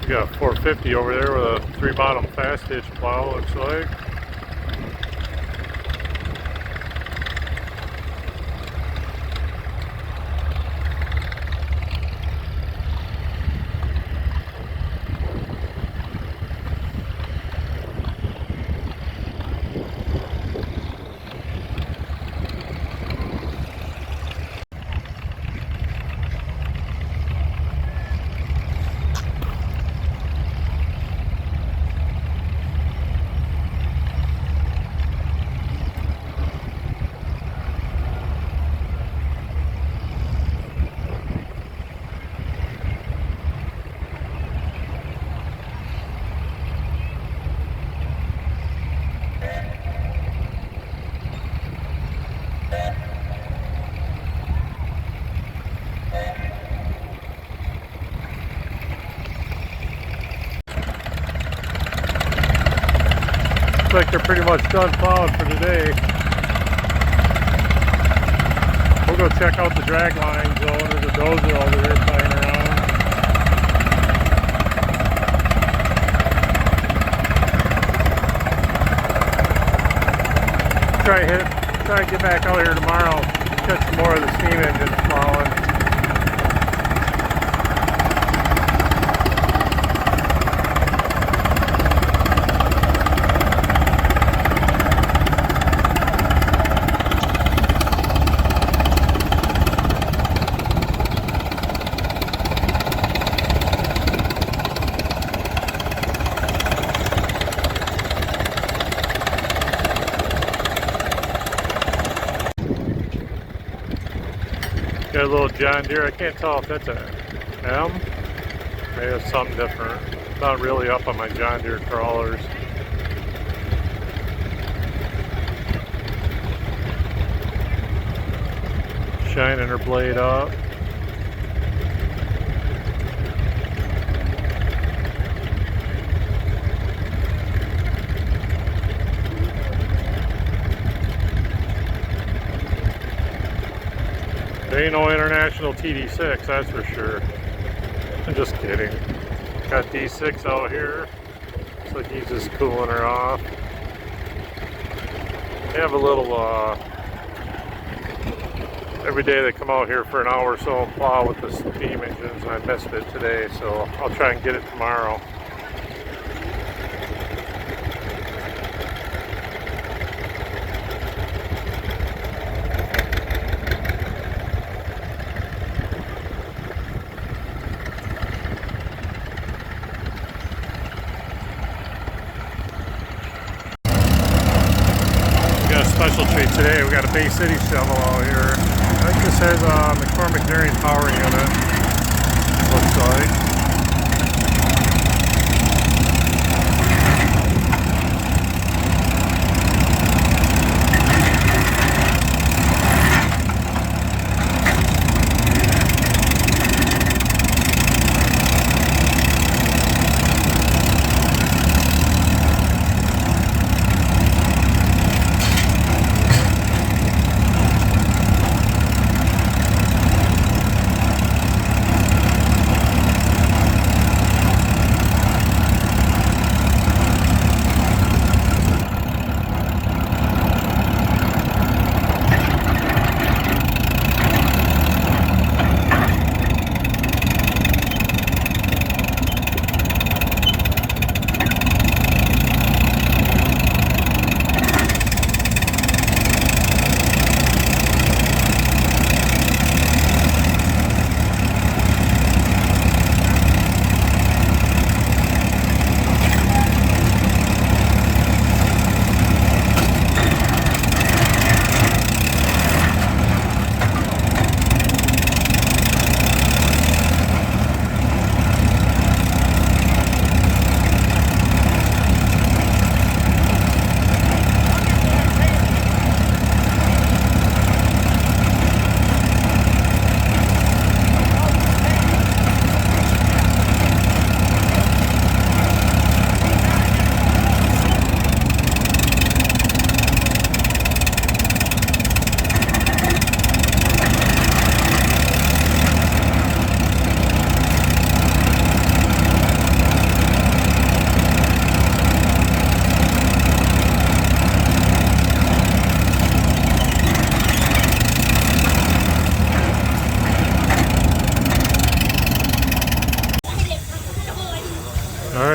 We got a 450 over there with a 3-bottom fast hitch plow, looks like. Looks like they're pretty much done plowing for today. We'll go check out the drag lines though. There's a dozer over there playing around. Try to get back out here tomorrow, catch some more of the steam engines plowing. Got a little John Deere. I can't tell if that's a M. Maybe it's something different. Not really up on my John Deere crawlers. Shining her blade up. There ain't no international TD6, that's for sure. I'm just kidding. Got D6 out here. Looks like he's just cooling her off. They have a little, every day they come out here for an hour or so and plow with the steam engines, and I missed it today, so I'll try and get it tomorrow. Special treat today. We got a Bay City shovel out here. I think this has a McCormick Dairy power unit. Looks like.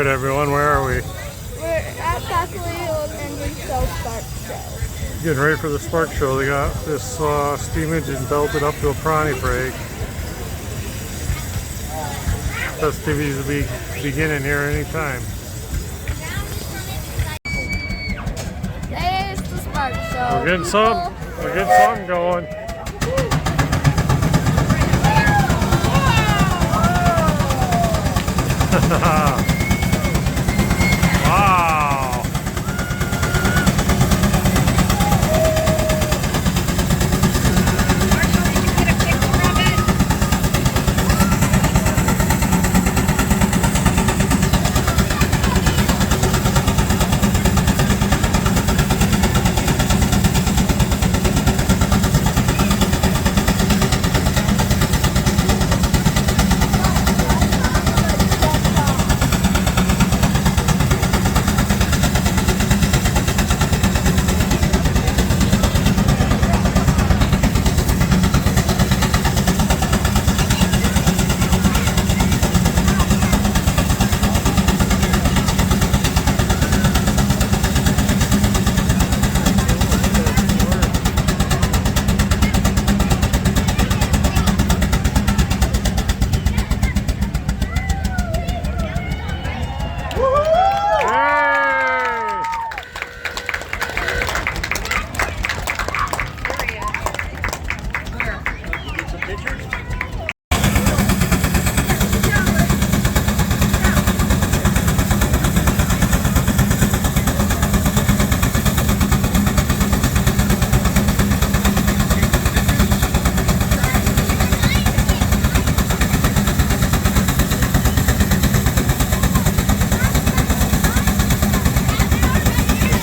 Alright everyone, where are we? We're at Buckley Engine Show Spark Show. Getting ready for the spark show. They got this steam engine belted up to a pronny brake. Festivities will be beginning here anytime. There's the Spark Show. We're getting some going. Wow.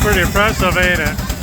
Pretty impressive, ain't it?